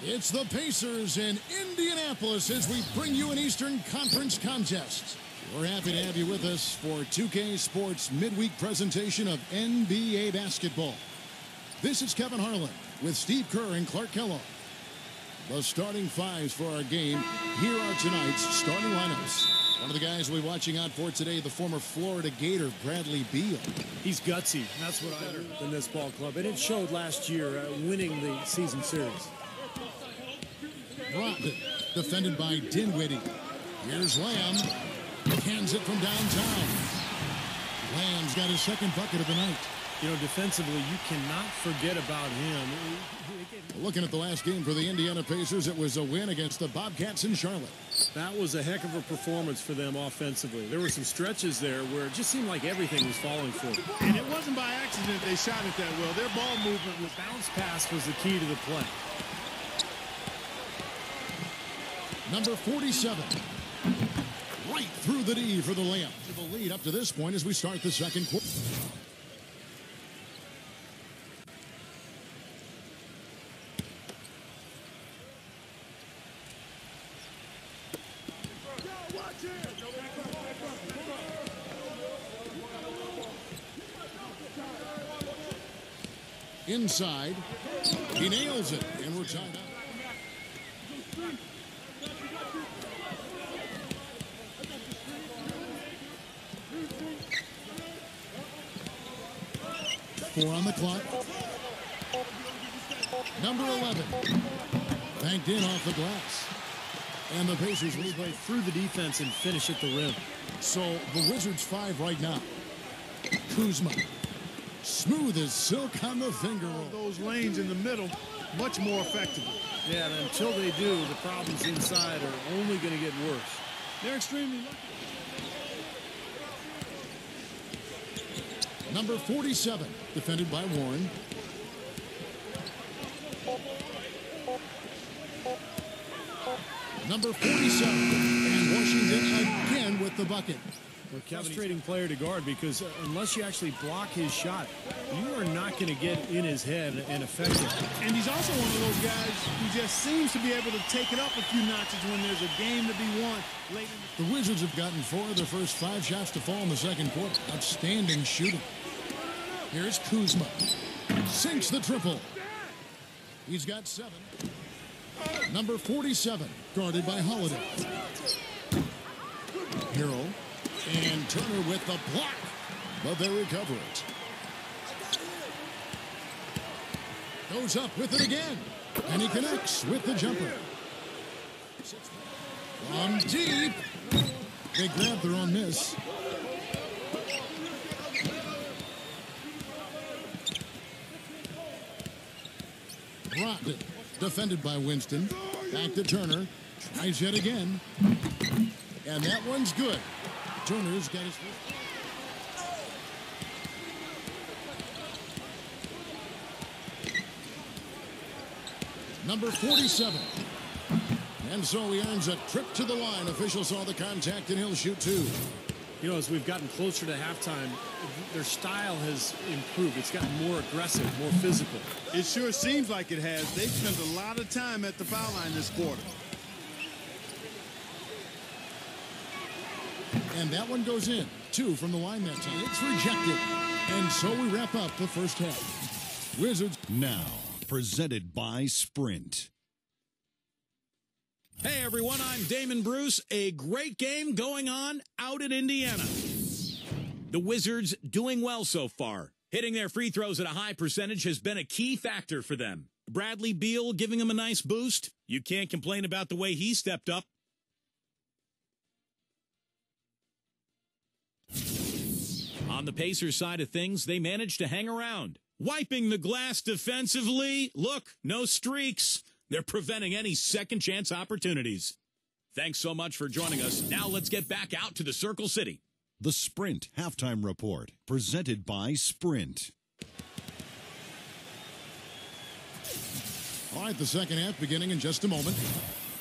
It's the Pacers in Indianapolis as we bring you an Eastern Conference contest. We're happy to have you with us for 2K Sports midweek presentation of NBA basketball. This is Kevin Harlan with Steve Kerr and Clark Kellogg. The starting fives for our game. Here are tonight's starting lineups. One of the guys we'll be watching out for today, the former Florida Gator, Bradley Beal. He's gutsy. That's what I do in this ball club. And it showed last year winning the season series. Brogdon, defended by Dinwiddie. Here's Lamb. Hands it from downtown. Lamb's got his second bucket of the night. You know, defensively, you cannot forget about him. Looking at the last game for the Indiana Pacers, it was a win against the Bobcats in Charlotte. That was a heck of a performance for them offensively. There were some stretches there where it just seemed like everything was falling for them. And it wasn't by accident they shot it that well. Their ball movement was bounce pass was the key to the play. Number 47. Right through the D for the layup. To the lead up to this point as we start the second quarter. Inside. He nails it, and we're tied up. Four on the clock. Number 11. Banked in off the glass. And the Pacers will play through the defense and finish at the rim. So the Wizards 5 right now. Kuzma. Smooth as silk on the finger roll. Those lanes in the middle, much more effective. Yeah, and until they do, the problems inside are only going to get worse. They're extremely lucky. Number 47, defended by Warren. Number 47, and Washington again with the bucket. A frustrating player to guard because unless you actually block his shot, you are not going to get in his head and affect him. And he's also one of those guys who just seems to be able to take it up a few notches when there's a game to be won late in the Wizards have gotten 4 of their first 5 shots to fall in the second quarter. Outstanding shooting. Here's Kuzma. Sinks the triple. He's got 7. Number 47, guarded by Holiday. Hero. And Turner with the block. But they recover it. Goes up with it again. And he connects with the jumper. From deep. They grab their own miss. Brogdon, defended by Winston. Back to Turner. Tries yet again. And that one's good. Turner's got his first. Number 47. And so he earns a trip to the line. Official saw the contact, and he'll shoot 2. You know, as we've gotten closer to halftime, their style has improved. It's gotten more aggressive, more physical. It sure seems like it has. They've spent a lot of time at the foul line this quarter. And that one goes in. 2 from the line that time. It's rejected. And so we wrap up the first half. Wizards. Now, presented by Sprint. Hey everyone, I'm Damon Bruce. A great game going on out in Indiana. The Wizards doing well so far. Hitting their free throws at a high percentage has been a key factor for them. Bradley Beal giving them a nice boost. You can't complain about the way he stepped up. On the Pacers side of things, they managed to hang around. Wiping the glass defensively. Look, no streaks. They're preventing any second chance opportunities. Thanks so much for joining us. Now let's get back out to the Circle City. The Sprint Halftime Report, presented by Sprint. All right, the second half beginning in just a moment.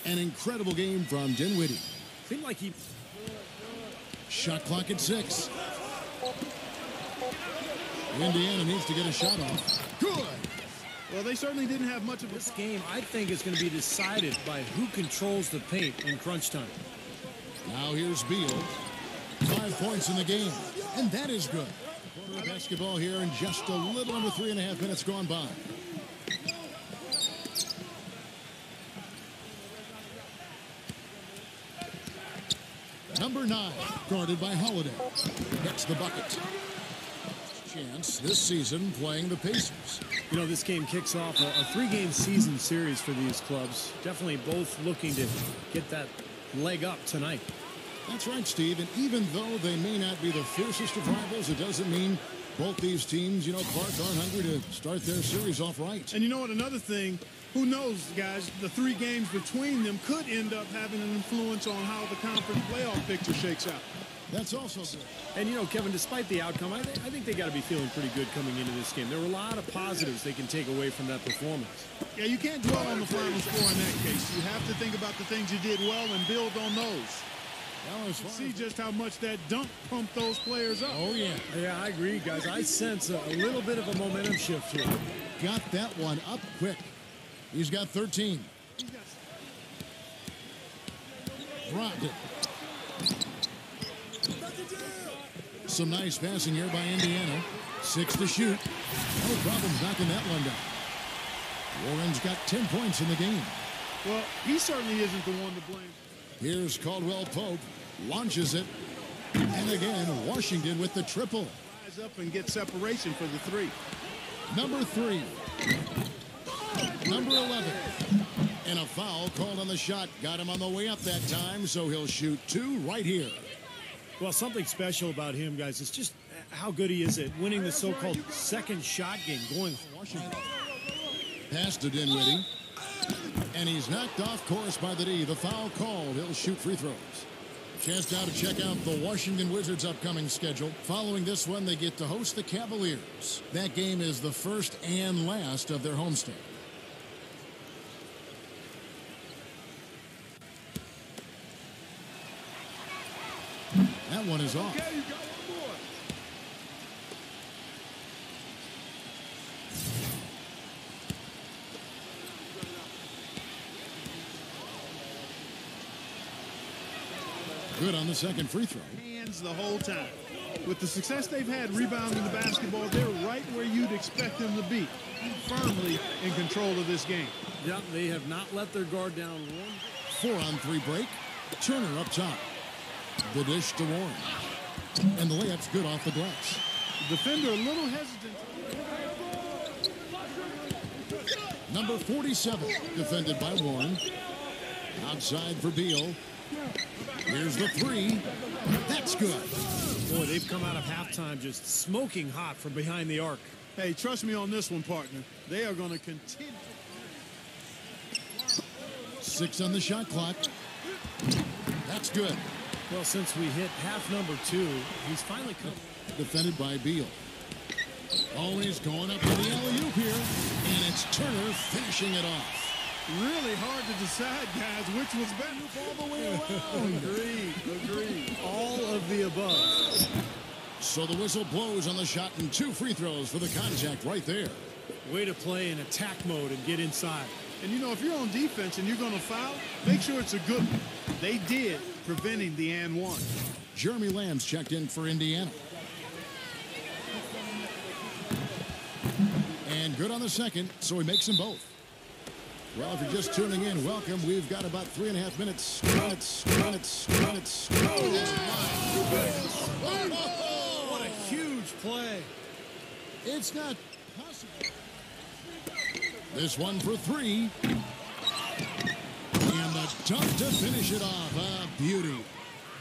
An incredible game from Dinwiddie. Seemed like he... Shot clock at 6. Indiana needs to get a shot off. Good. Well, they certainly didn't have much of This game, I think, is going to be decided by who controls the paint in crunch time. Now here's Beal. 5 points in the game, and that is good. Basketball here in just a little under 3.5 minutes gone by. Number 9, guarded by Holiday. Gets the bucket. Chance this season playing the Pacers. You know, this game kicks off a 3-game season series for these clubs. Definitely both looking to get that leg up tonight. That's right, Steve. And even though they may not be the fiercest of rivals, it doesn't mean both these teams, Clark, aren't hungry to start their series off right. And you know what? Another thing, who knows, guys, the 3 games between them could end up having an influence on how the conference playoff picture shakes out. That's also good. And, Kevin, despite the outcome, I think they got to be feeling pretty good coming into this game. There were a lot of positives they can take away from that performance. Yeah, you can't dwell on the final score in that case. You have to think about the things you did well and build on those. See just how much that dunk pumped those players up. Oh, yeah. Yeah, I agree, guys. I sense a little bit of a momentum shift here. Got that one up quick. He's got 13. Dropped it. Some nice passing here by Indiana. 6 to shoot. No problems knocking that one down. Warren's got 10 points in the game. Well, he certainly isn't the one to blame. Here's Caldwell Pope. Launches it. And again, Washington with the triple. Rise up and get separation for the 3. Number 3. Number 11. And a foul called on the shot. Got him on the way up that time, so he'll shoot 2 right here. Well, something special about him, guys, is just how good he is at winning the so-called second shot game going for Washington. Pass to Dinwiddie. And he's knocked off course by the D. The foul called. He'll shoot free throws. Chance now to check out the Washington Wizards' upcoming schedule. Following this one, they get to host the Cavaliers. That game is the first and last of their homestand. That one is off. Okay, you got one more. Good on the second free throw. Hands the whole time. With the success they've had rebounding the basketball, they're right where you'd expect them to be. Firmly in control of this game. Yeah, they have not let their guard down one. 4-on-3 break. Turner up top. The dish to Warren. And the layup's good off the glass. Defender a little hesitant. Number 47, defended by Warren. Outside for Beal. Here's the 3. That's good. Boy, they've come out of halftime just smoking hot from behind the arc. Hey, trust me on this one, partner. They are going to continue. 6 on the shot clock. That's good. Well, since we hit half number 2, he's finally come. Defended by Beal. Always going up to the alley-oop here. And it's Turner finishing it off. Really hard to decide, guys, which was better all the way around. Agreed. All of the above. So the whistle blows on the shot and 2 free throws for the contact right there. Way to play in attack mode and get inside. And, you know, if you're on defense and you're going to foul, make sure it's a good one. They did, preventing the and one. Jeremy Lamb's checked in for Indiana. And good on the second, so he makes them both. Well, if you're just tuning in, welcome. We've got about 3.5 minutes. What a huge play. It's not possible. This one for 3. And the dunk to finish it off. A beauty.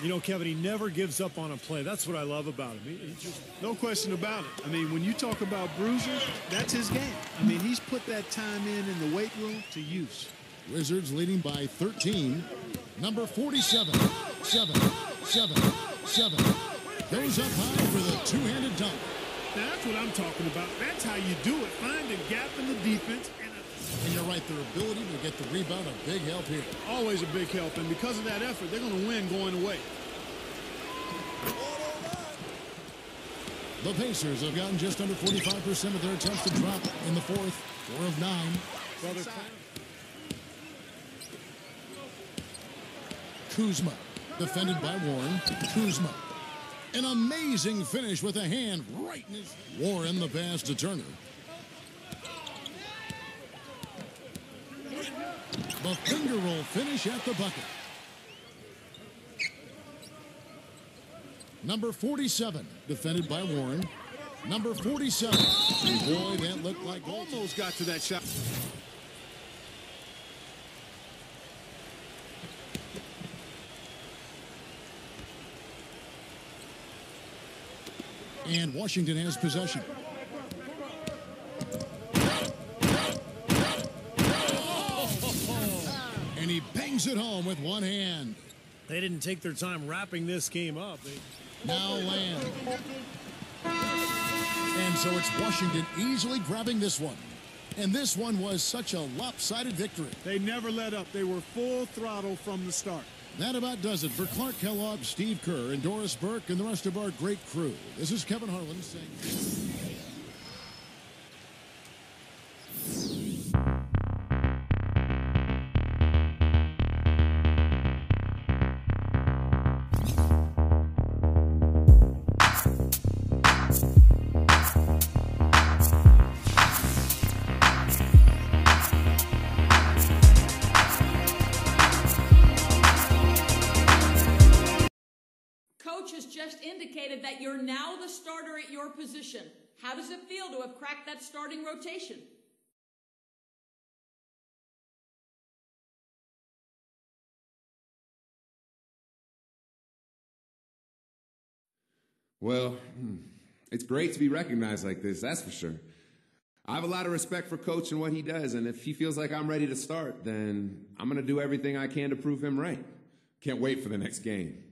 You know, Kevin, he never gives up on a play. That's what I love about him. He just... No question about it. I mean, when you talk about bruisers, that's his game. I mean, he's put that time in the weight room to use. Wizards leading by 13. Number 47. 7. Goes up high for the two-handed dunk. Now, that's what I'm talking about. That's how you do it. Find a gap in the defense. And you're right, their ability to get the rebound, a big help here. Always a big help, and because of that effort, they're going to win going away. The Pacers have gotten just under 45% of their attempts to drop in the fourth. 4 of 9. Kuzma, defended by Warren. Kuzma. An amazing finish with a hand right in his... Warren, the pass to Turner. The finger roll finish at the bucket. Number 47, defended by Warren. Number 47. Boy, that looked like... Almost got to that shot. And Washington has possession. And he bangs it home with one hand. They didn't take their time wrapping this game up. Now Lamb. And so it's Washington easily grabbing this one. And this one was such a lopsided victory. They never let up. They were full throttle from the start. That about does it for Clark Kellogg, Steve Kerr, and Doris Burke, and the rest of our great crew. This is Kevin Harlan saying... Has just indicated that you're now the starter at your position. How does it feel to have cracked that starting rotation? Well, it's great to be recognized like this, that's for sure. I have a lot of respect for Coach and what he does, and if he feels like I'm ready to start, then I'm going to do everything I can to prove him right. Can't wait for the next game.